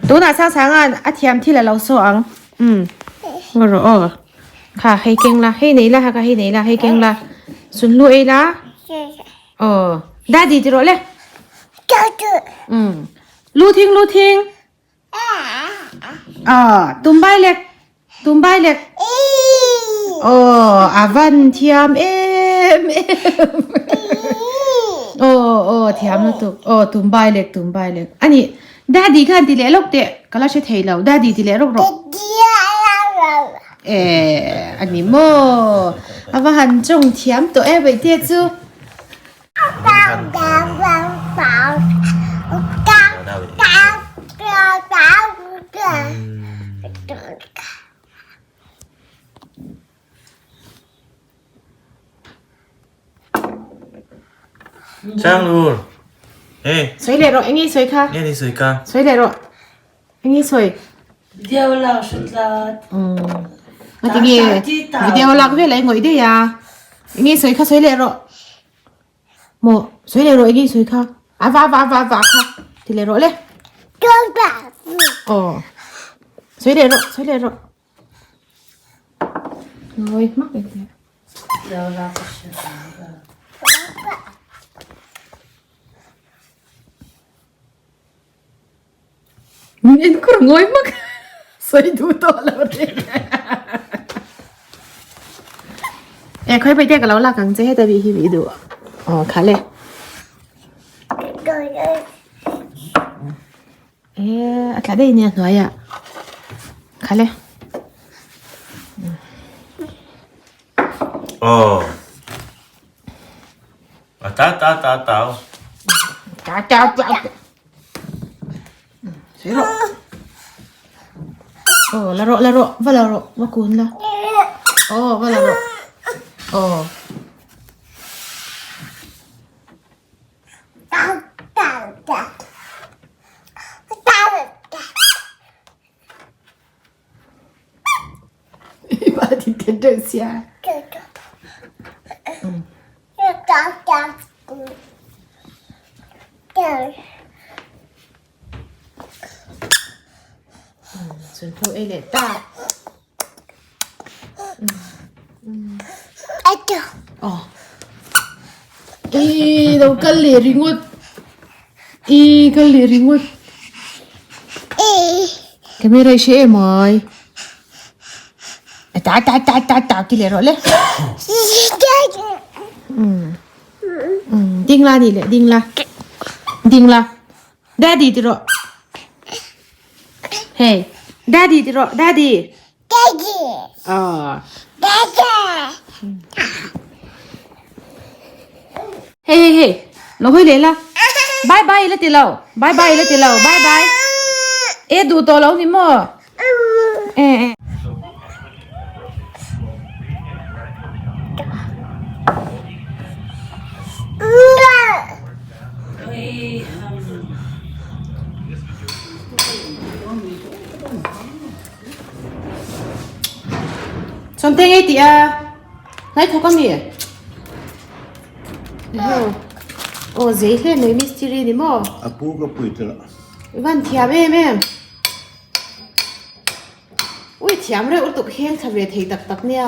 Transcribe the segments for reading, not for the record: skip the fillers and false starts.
ตัวน่ะสร้างอาเทียมที่เราสวงก็รอค่ะให้เก่งละให้ไหนละค่ะให้ไหนละให้เก่งละสุนลุยละได้ดีจิโร่เลยลู่ทิ้งตุ้มใบเล็กอาวันเทียมเทียมนะตุ้มใบเล็กอันนี้ได้ดีกันทีเล็กเด็กก็เราใช้เทเราได้ดีทีเล็กรกอันนี้โมอาวันจงเทียมตัวไปเด็ดจูช่างดูสวยเลยหรออันนี้สวยค่ะนี่สวยค่ะสวยเลยหรออันนี้สวยเดี๋ยวเราชุดละมาทีนี้วิดีโอลักเวลาหงอยได้ยาอันนี้สวยค่ะสวยเลยหรอโมสวยเลยหรออันนี้สวยค่ะว้าค่ะทีเลยหรอเลยสวยเลยหรอโอ้ยมากเลยเดี๋ยวเราชุดละมันเอ็นกระงอยมากสวยดูตัวเราเลยค่อยไปเด็กกับเราหลักกังจะให้ตาบีฮีวีดูค่ะเลยอะไรได้เนี่ยหน่อยค่ะเลยจ้าสวยหรอละหรอว่าคุณละว่าละหรอว่าที่เดินเสียส่วนพวกเอเลต้าเรากันเลยริงวดกันเลยริงวดแกไม่ได้เชื่อไหมตากิเลสหรอเลยดิ้งละนี่เลยดิ้งละได้ดีจิโร่เฮ้ยได้ดีจิโร่ได้ดีเฮ้เราคุยเลยละบายแล้วตีเราบายดูตัวเรานี่มั้งสนเต็งไอ้ตีไหนเขาก็มีเจ๊เล่นในมิสทีรีนี่มั้งปูก็ปุ๋ยตลอดวันเทียมแม่อุ้ยเทียมเลยอุตุเฮงทำเวทีตักเนี่ย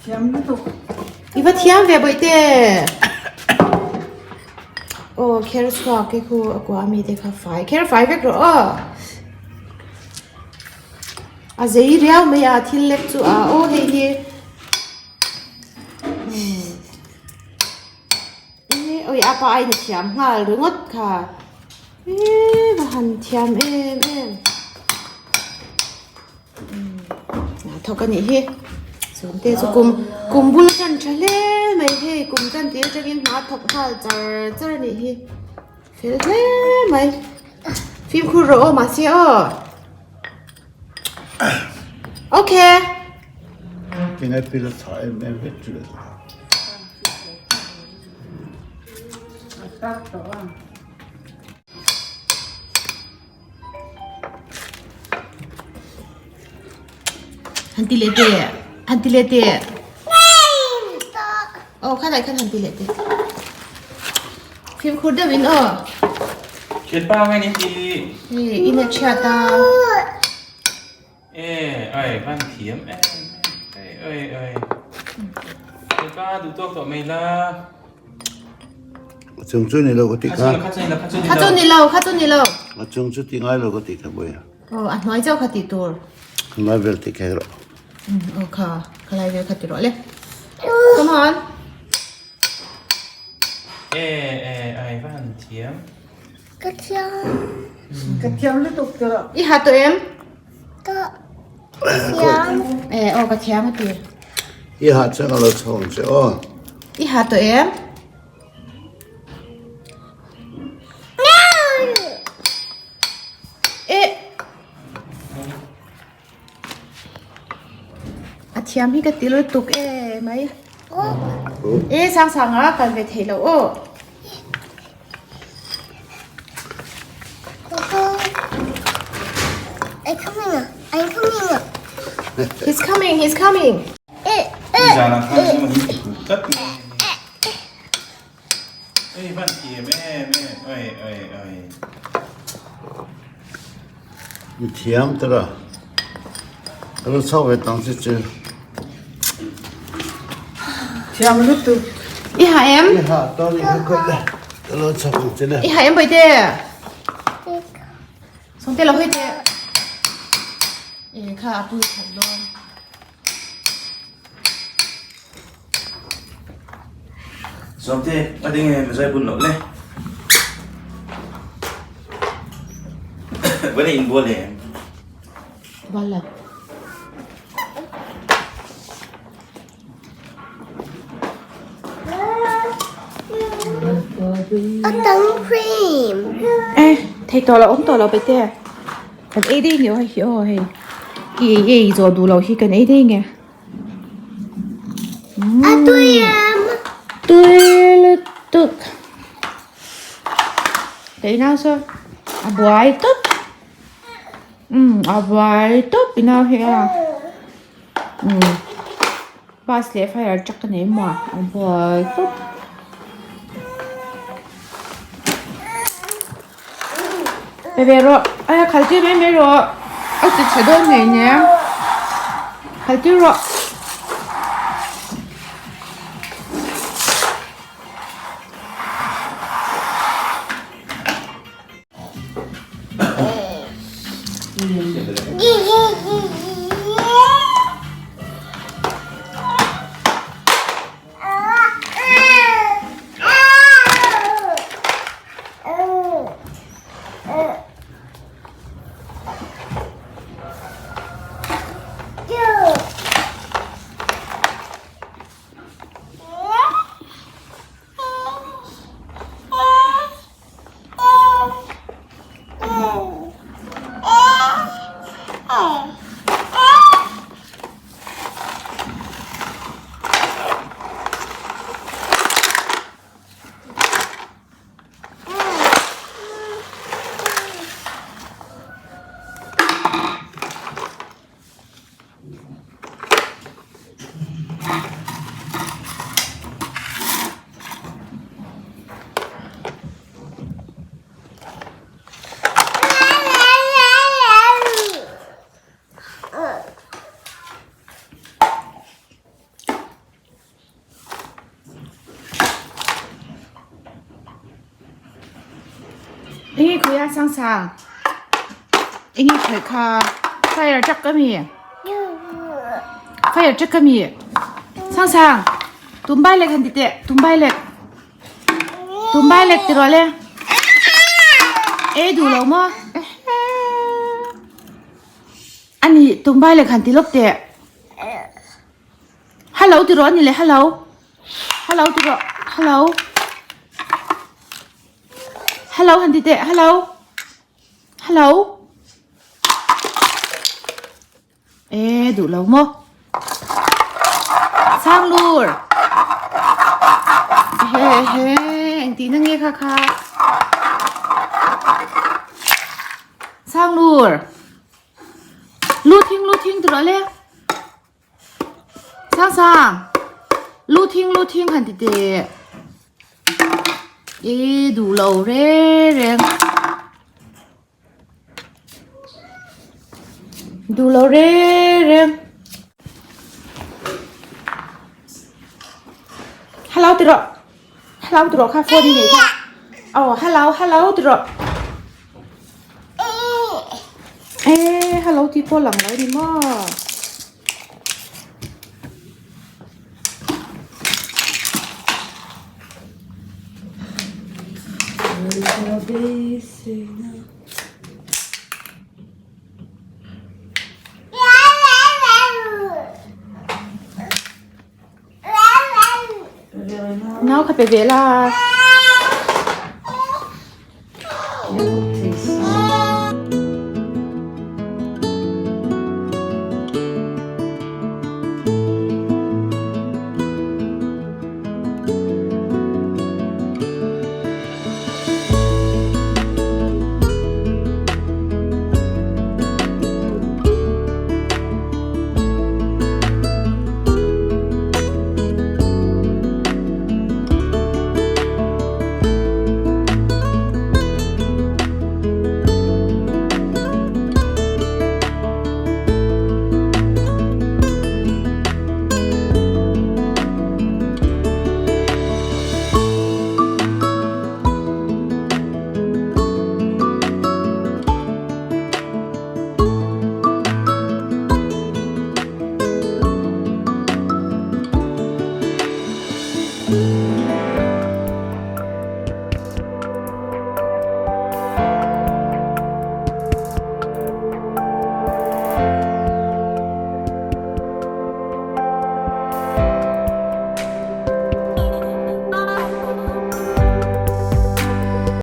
เทียมไม่ถูกอีว่าเทียมเวบอยเต้แคร์สก็คือกูอามีเด็กไฟแคร์ไฟเวกหรอเจ๊เรียวไม่อาทิตย์เล็กจู่เฮ้ยอาปายเนี่ยเทียมค่ะหรืองดค่ะมาหันเทียมทอกันนี่เฮ้สมเด็จกุมบุลกันเฉลยไม่เฮ้กุมกันเดี๋ยวจะกินหาทอกข้าวเจอนี่เฮ้ฟิลเล่ไหมฟิล์มคูโรมาเสียโอเคกินอะไรละถ่ายไม่เวทเลยฮันติเลเต้ข้าไหนข้าฮันติเลเต้ฟิล์มคูดเดวิน Chết bao ngay đi. Ina chata. Ơi, văn thiếm. Ơi. Chết ba đủ tốt tụi mày là. Chung chút này đâu có tích ha. Khát ni lâu. Mà chung chút tiếng ai đâu có tích hả bồi à. Nói cho khát tour. Nói về tích hay rồi. Okay. Kalay về khát rồi. Come on. Ơi, văn thiếm. Cái thiam liên tục rồi. I hạt tụi em. Thiam. Cái thiam hả tụi. 이 하체가 너 처음 줘. I hạt tụi em. Thiam hi cái tí lối tục mấy. Sangsanga cần về thầy lâu. He's coming. Bây giờ là không nhưng mà đi tất. Văn thiếm ơi. 이 thiam더라. 너 처음에 당시 저. Thiam liên tục. I hả em. 이 하더니 그거다. 너 처음 전에. I hả em bây giờ. Xong tên là hơi thế. Khá bùi thật luôn. Sawmtea, ở đây nghe mà dây buồn nổi lên. Với lại buồn này. Vâng là. Cream. Thầy tỏ là ống tỏ là bây giờ. Cần ấy đi hiểu rồi. Ý rồi đủ lâu khi cần ấy đi nghe. Tôi là tức. Đấy nào sao? Buổi tốt. Buổi tốt bên nào hết à? Ba sẽ phải là chắc cái này mà. Buổi tốt. Bebe rồi. Khải tiêu bebe rồi. Tôi chạy đôi này nhé. Khải tiêu rồi. Ý khuya Sangsang. Ý khởi khá phải ở chắc cái mì. Phải ở chắc cái mì. Sangsang. Tùm bài lệch hẳn tí tệ. Tùm bài lệch tí rồi lên. Ê đủ lâu mà. Anh ý tùm bài lệch hẳn tí lúc tệ. Hello tí rồi anh ý lệ hello. Hello tí rồi. Hello. Hello hẳn tí tệ. Hello. Ê đủ lâu mà. Sang luôn. Anh tí nó nghe khá. Sang luôn. Lưu thiên từ đó lên. Sang. Lưu thiên hẳn tí tệ. Ê đủ lâu rê. Du lo re. Hello tiro. Hello tiro kha phone ni kha. Hello tiro. Hello thì cô lặng lại đi mà. Nào khắp về là.